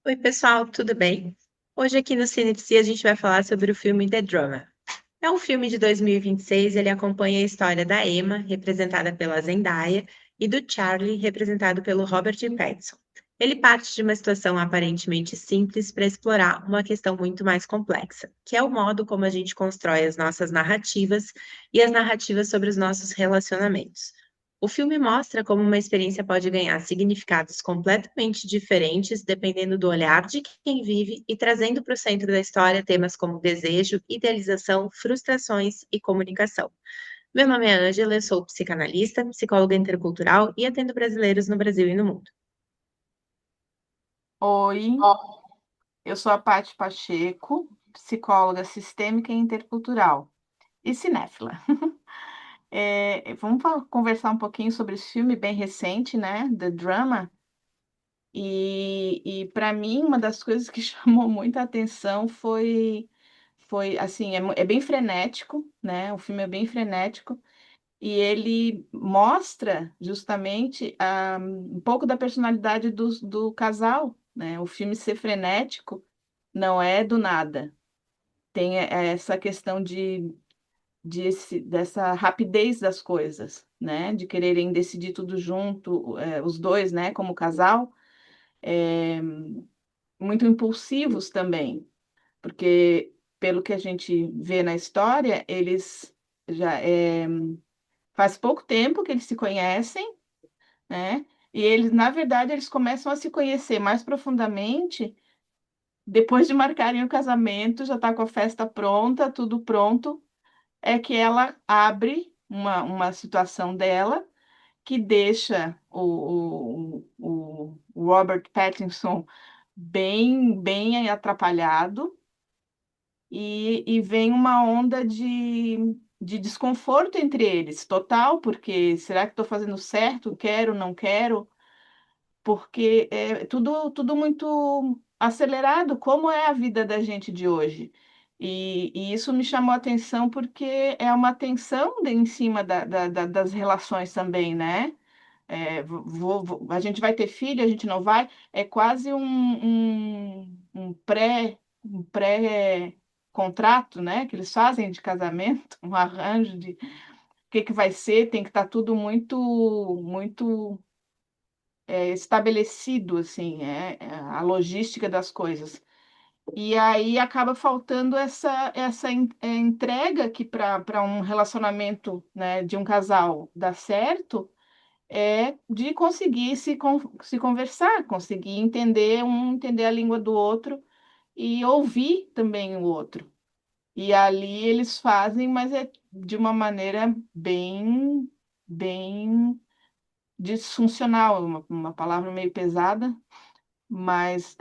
Oi, pessoal, tudo bem? Hoje aqui no CineDC a gente vai falar sobre o filme The Drummer. É um filme de 2026, ele acompanha a história da Emma, representada pela Zendaya, e do Charlie, representado pelo Robert Pattinson. Ele parte de uma situação aparentemente simples para explorar uma questão muito mais complexa, que é o modo como a gente constrói as nossas narrativas e as narrativas sobre os nossos relacionamentos. O filme mostra como uma experiência pode ganhar significados completamente diferentes dependendo do olhar de quem vive e trazendo para o centro da história temas como desejo, idealização, frustrações e comunicação. Meu nome é Ângela, eu sou psicanalista, psicóloga intercultural e atendo brasileiros no Brasil e no mundo. Oi, eu sou a Paty Pacheco, psicóloga sistêmica e intercultural e cinéfila. Vamos conversar um pouquinho sobre esse filme bem recente, né? The Drama. E para mim, uma das coisas que chamou muita atenção foi assim, é bem frenético, né? O filme é bem frenético e ele mostra justamente um pouco da personalidade do casal, né? O filme ser frenético não é do nada. Tem essa questão dessa rapidez das coisas, né? De quererem decidir tudo junto, os dois, né? Como casal, é, muito impulsivos também, porque pelo que a gente vê na história, eles já faz pouco tempo que eles se conhecem, né? E eles, na verdade, eles começam a se conhecer mais profundamente depois de marcarem o casamento, já está com a festa pronta, tudo pronto, é que ela abre uma situação dela que deixa o Robert Pattinson bem atrapalhado e vem uma onda de desconforto entre eles, total, porque será que estou fazendo certo? Quero, não quero? Porque é tudo muito acelerado, como é a vida da gente de hoje. E isso me chamou a atenção porque é uma tensão em cima das relações também, né? A gente vai ter filho, a gente não vai, é quase um pré-contrato, né? Que eles fazem de casamento, um arranjo de o que que vai ser, tem que estar tudo muito estabelecido, assim, a logística das coisas. E aí acaba faltando essa entrega que para um relacionamento, né, de um casal dar certo é de conseguir se conversar, conseguir entender entender a língua do outro e ouvir também o outro. E ali eles fazem, mas é de uma maneira bem disfuncional, uma palavra meio pesada, mas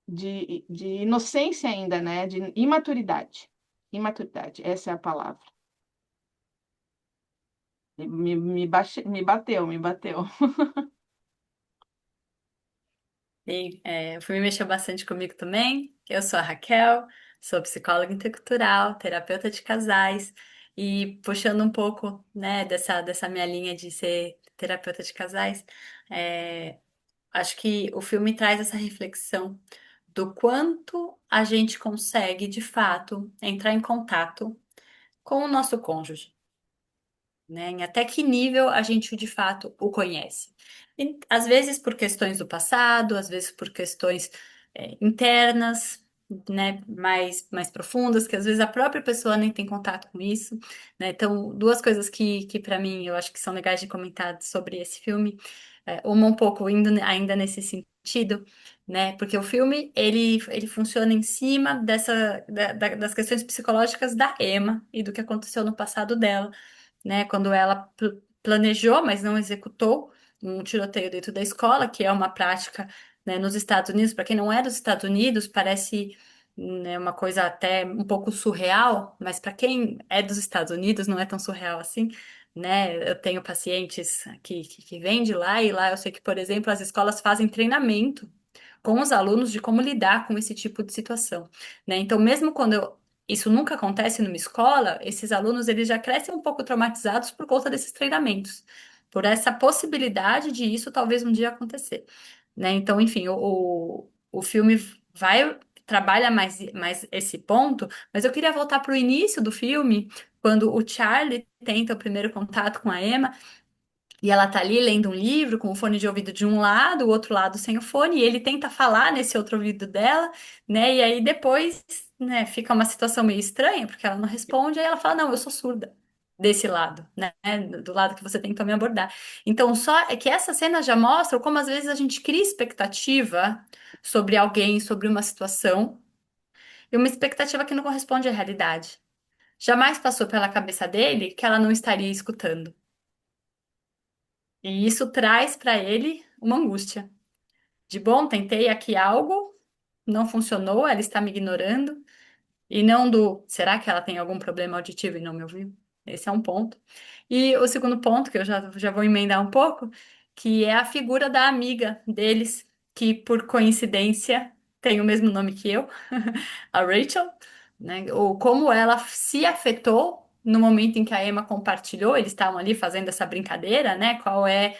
de inocência ainda, né? De imaturidade. Imaturidade, essa é a palavra. Me bateu. E, o filme mexeu bastante comigo também. Eu sou a Raquel, sou psicóloga intercultural, terapeuta de casais e puxando um pouco, né, dessa minha linha de ser terapeuta de casais, é, acho que o filme traz essa reflexão do quanto a gente consegue, de fato, entrar em contato com o nosso cônjuge, né? Em até que nível a gente de fato o conhece. E, às vezes por questões do passado, às vezes por questões internas, né, mais profundas, que às vezes a própria pessoa nem tem contato com isso, né? Então, duas coisas que para mim eu acho que são legais de comentar sobre esse filme, uma um pouco indo ainda nesse sentido, né? Porque o filme ele funciona em cima das questões psicológicas da Emma e do que aconteceu no passado dela, né? Quando ela planejou, mas não executou um tiroteio dentro da escola, que é uma prática, né, nos Estados Unidos. Para quem não é dos Estados Unidos, parece, né, uma coisa até um pouco surreal, mas para quem é dos Estados Unidos não é tão surreal assim. Né? Eu tenho pacientes que vêm de lá e lá eu sei que, por exemplo, as escolas fazem treinamento com os alunos de como lidar com esse tipo de situação, né? Então, mesmo quando isso nunca acontece numa escola, esses alunos eles já crescem um pouco traumatizados por conta desses treinamentos, por essa possibilidade de isso talvez um dia acontecer, né? Então, enfim, o filme vai trabalha mais esse ponto, mas eu queria voltar para o início do filme, quando o Charlie tenta o primeiro contato com a Emma. E ela tá ali lendo um livro com o fone de ouvido de um lado, o outro lado sem o fone, e ele tenta falar nesse outro ouvido dela, né? E aí depois, né, fica uma situação meio estranha, porque ela não responde, aí ela fala: "Não, eu sou surda." Desse lado, né? Do lado que você tentou me abordar. Então, só é que essa cena já mostra como às vezes a gente cria expectativa sobre alguém, sobre uma situação, e uma expectativa que não corresponde à realidade. Jamais passou pela cabeça dele que ela não estaria escutando. E isso traz para ele uma angústia. De bom, tentei aqui algo, não funcionou, ela está me ignorando. E não do, será que ela tem algum problema auditivo e não me ouviu? Esse é um ponto. E o segundo ponto, que eu já vou emendar um pouco, que é a figura da amiga deles, que por coincidência tem o mesmo nome que eu, a Rachel, né? Ou como ela se afetou no momento em que a Emma compartilhou, eles estavam ali fazendo essa brincadeira, né? Qual é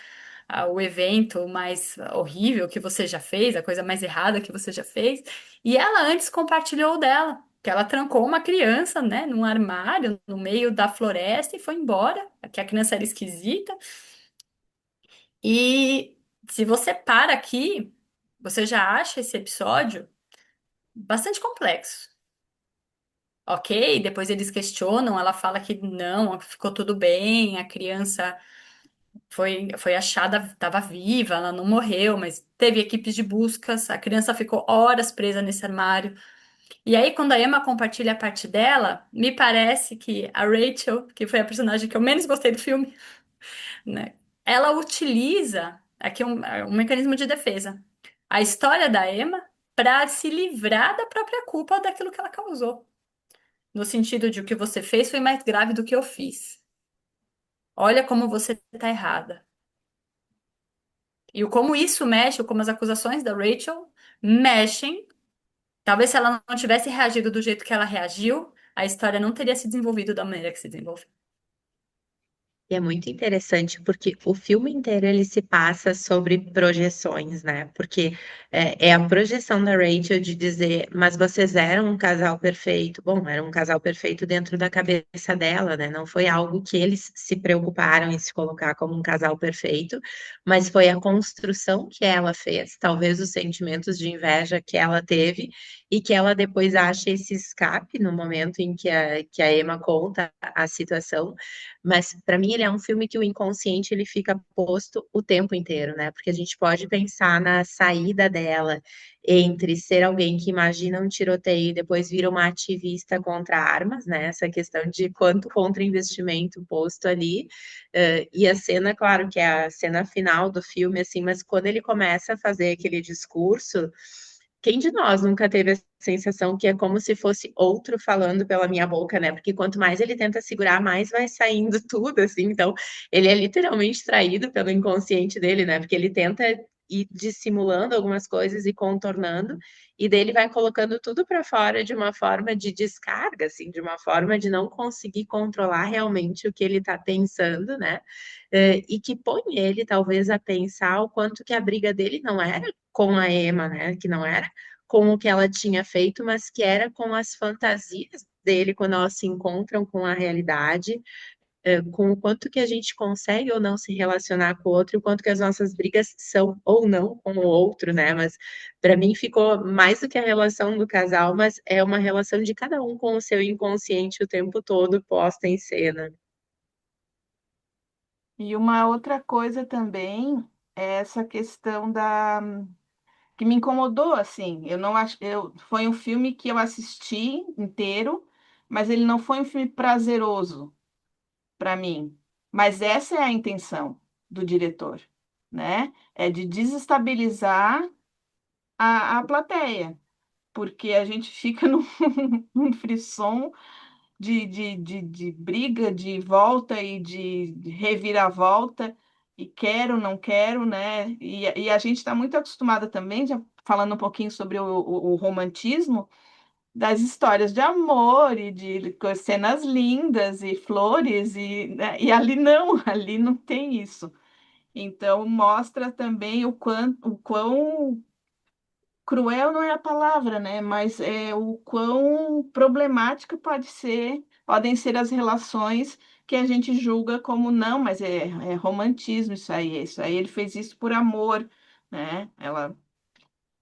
o evento mais horrível que você já fez, a coisa mais errada que você já fez. E ela antes compartilhou o dela, que ela trancou uma criança, né, num armário no meio da floresta e foi embora, que a criança era esquisita. E se você para aqui, você já acha esse episódio bastante complexo. Ok, depois eles questionam, ela fala que não, ficou tudo bem, a criança foi achada, estava viva, ela não morreu, mas teve equipes de buscas, a criança ficou horas presa nesse armário. E aí, quando a Emma compartilha a parte dela, me parece que a Rachel, que foi a personagem que eu menos gostei do filme, né, ela utiliza aqui um mecanismo de defesa. A história da Emma para se livrar da própria culpa daquilo que ela causou. No sentido de o que você fez foi mais grave do que eu fiz. Olha como você está errada. E o como isso mexe, ou como as acusações da Rachel mexem. Talvez se ela não tivesse reagido do jeito que ela reagiu, a história não teria se desenvolvido da maneira que se desenvolveu. E é muito interessante porque o filme inteiro ele se passa sobre projeções, né? Porque é a projeção da Rachel de dizer, mas vocês eram um casal perfeito. Bom, era um casal perfeito dentro da cabeça dela, né? Não foi algo que eles se preocuparam em se colocar como um casal perfeito, mas foi a construção que ela fez, talvez os sentimentos de inveja que ela teve e que ela depois acha esse escape no momento em que a Emma conta a situação, mas para mim ele é um filme que o inconsciente ele fica posto o tempo inteiro, né? Porque a gente pode pensar na saída dela entre ser alguém que imagina um tiroteio e depois vira uma ativista contra armas, né? Essa questão de quanto contra-investimento posto ali. E a cena, claro, que é a cena final do filme, assim, mas quando ele começa a fazer aquele discurso, quem de nós nunca teve a sensação que é como se fosse outro falando pela minha boca, né? Porque quanto mais ele tenta segurar, mais vai saindo tudo, assim. Então, ele é literalmente traído pelo inconsciente dele, né? Porque ele tenta ir dissimulando algumas coisas e contornando, e dele vai colocando tudo para fora de uma forma de descarga, assim, de uma forma de não conseguir controlar realmente o que ele está pensando, né? E que põe ele, talvez, a pensar o quanto que a briga dele não era com a Emma, né? Que não era com o que ela tinha feito, mas que era com as fantasias dele quando elas se encontram com a realidade, com o quanto que a gente consegue ou não se relacionar com o outro, e o quanto que as nossas brigas são ou não com o outro, né? Mas para mim ficou mais do que a relação do casal, mas é uma relação de cada um com o seu inconsciente o tempo todo posta em cena. E uma outra coisa também é essa questão da que me incomodou assim. Eu não acho, foi um filme que eu assisti inteiro, mas ele não foi um filme prazeroso para mim. Mas essa é a intenção do diretor, né? É de desestabilizar a plateia, porque a gente fica num frisson de briga, de volta e de reviravolta, e quero, não quero, né? E a gente está muito acostumada também, já falando um pouquinho sobre o romantismo, das histórias de amor e de cenas lindas e flores, né? E ali não, ali não tem isso. Então, mostra também o quão cruel não é a palavra, né? Mas é o quão problemática podem ser as relações que a gente julga como não, mas é romantismo isso aí ele fez isso por amor, né? Ela,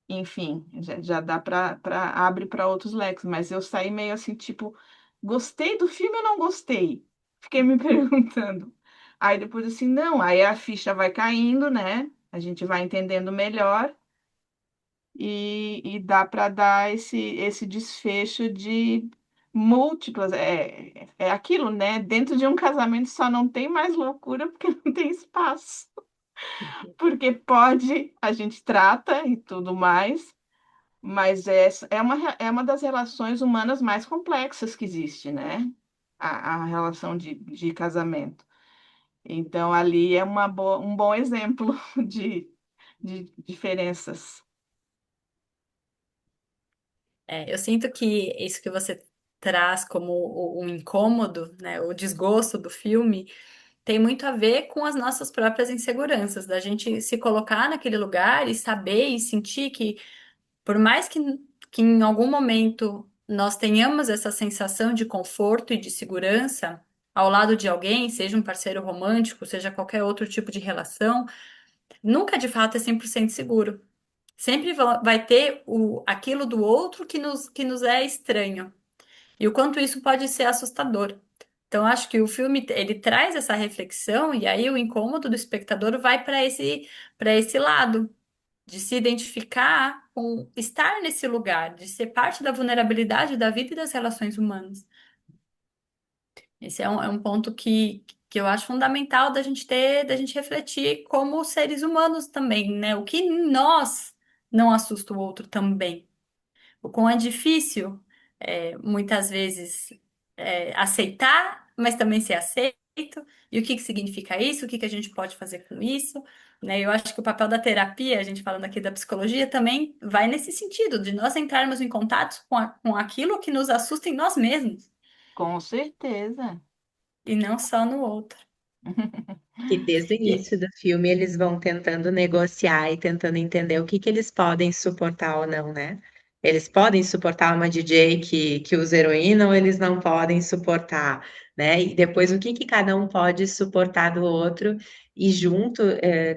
enfim, já dá para abre para outros leques, mas eu saí meio assim, tipo, gostei do filme ou não gostei? Fiquei me perguntando. Aí depois assim, não, aí a ficha vai caindo, né? A gente vai entendendo melhor e dá para dar esse desfecho de múltiplas. É aquilo, né? Dentro de um casamento só não tem mais loucura porque não tem espaço. Porque pode, a gente trata e tudo mais, mas é uma das relações humanas mais complexas que existe, né? A relação de casamento. Então, ali é um bom exemplo de diferenças. Eu sinto que isso que você traz como o incômodo, né, o desgosto do filme, tem muito a ver com as nossas próprias inseguranças, da gente se colocar naquele lugar e saber e sentir que, por mais que em algum momento nós tenhamos essa sensação de conforto e de segurança ao lado de alguém, seja um parceiro romântico, seja qualquer outro tipo de relação, nunca de fato é 100% seguro. Sempre vai ter aquilo do outro que nos é estranho. E o quanto isso pode ser assustador. Então, acho que o filme ele traz essa reflexão e aí o incômodo do espectador vai para esse lado de se identificar com estar nesse lugar, de ser parte da vulnerabilidade da vida e das relações humanas. Esse é um ponto que eu acho fundamental da gente ter, da gente refletir como seres humanos também, né? O que em nós não assusta o outro também. O quão é difícil, muitas vezes, aceitar, mas também ser aceito. E o que que significa isso? O que que a gente pode fazer com isso? Né? Eu acho que o papel da terapia, a gente falando aqui da psicologia, também vai nesse sentido, de nós entrarmos em contato com aquilo que nos assusta em nós mesmos, Com certeza. e não só no outro. Que desde o E- início do filme eles vão tentando negociar e tentando entender o que que eles podem suportar ou não, né? Eles podem suportar uma DJ que usa heroína ou eles não podem suportar, né? E depois o que que cada um pode suportar do outro e junto,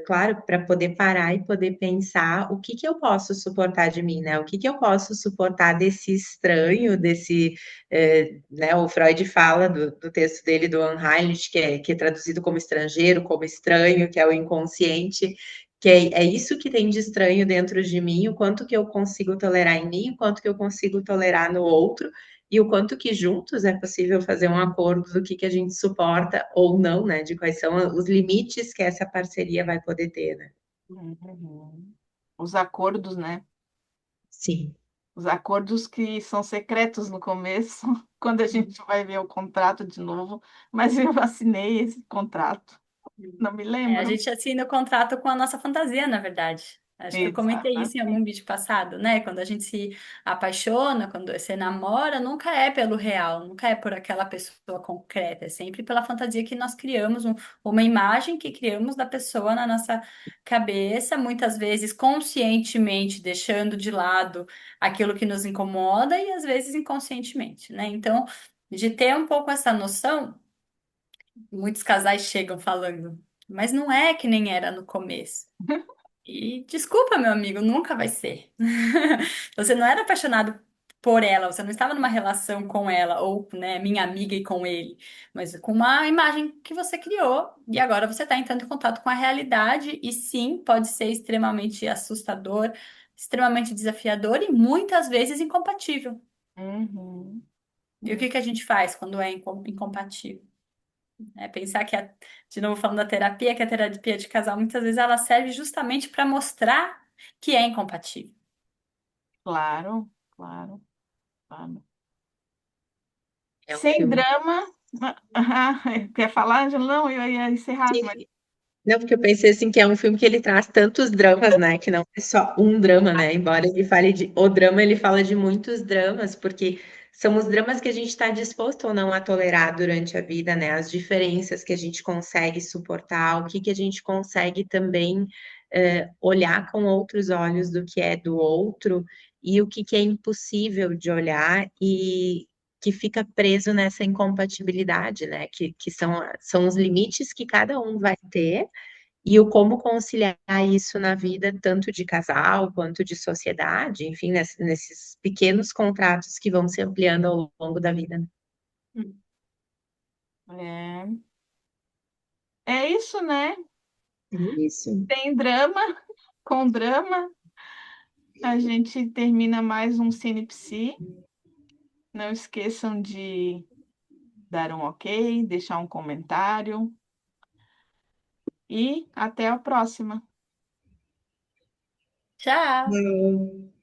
claro, para poder parar e poder pensar o que que eu posso suportar de mim, né? O que que eu posso suportar desse estranho, né, o Freud fala do texto dele, do Unheimlich, que é traduzido como estrangeiro, como estranho, que é o inconsciente, que é isso que tem de estranho dentro de mim, o quanto que eu consigo tolerar em mim, o quanto que eu consigo tolerar no outro, e o quanto que juntos é possível fazer um acordo do que a gente suporta ou não, né? De quais são os limites que essa parceria vai poder ter, né? Uhum. Os acordos, né? Sim. Os acordos que são secretos no começo, quando a gente vai ver o contrato de novo, mas eu assinei esse contrato, não me A lembro. gente assina o contrato com a nossa fantasia, na verdade. Acho que eu comentei isso em Exatamente. algum vídeo passado, né? Quando a gente se apaixona, quando você namora, nunca é pelo real, nunca é por aquela pessoa concreta, é sempre pela fantasia que nós criamos, uma imagem que criamos da pessoa na nossa cabeça, muitas vezes conscientemente deixando de lado aquilo que nos incomoda e às vezes inconscientemente, né? Então, de ter um pouco essa noção. Muitos casais chegam falando, mas não é que nem era no começo. E desculpa, meu amigo, nunca vai ser. Você não era apaixonado por ela, você não estava numa relação com ela, ou, né, minha amiga e com ele, mas com uma imagem que você criou, e agora você está entrando em contato com a realidade, e sim, pode ser extremamente assustador, extremamente desafiador e muitas vezes incompatível. Uhum. E o que que a gente faz quando é incompatível? Pensar que, de novo falando da terapia, que a terapia de casal muitas vezes ela serve justamente para mostrar que é incompatível. Claro, claro, claro. É um Sem filme. drama. Quer falar, Angela? Não, eu ia encerrar, mas Sim. Não, porque eu pensei assim que é um filme que ele traz tantos dramas, né? Que não é só um drama, né? Embora ele fale de o drama, ele fala de muitos dramas, porque são os dramas que a gente está disposto ou não a tolerar durante a vida, né? As diferenças que a gente consegue suportar, o que que a gente consegue também olhar com outros olhos do que é do outro e o que é impossível de olhar e que fica preso nessa incompatibilidade, né? Que são os limites que cada um vai ter e o como conciliar isso na vida, tanto de casal quanto de sociedade, enfim, nesses pequenos contratos que vão se ampliando ao longo da vida, né? É, é isso, né? Isso. Tem drama, com drama, a gente termina mais um Cinepsi. Não esqueçam de dar um ok, deixar um comentário e até a próxima. Tchau! Hum.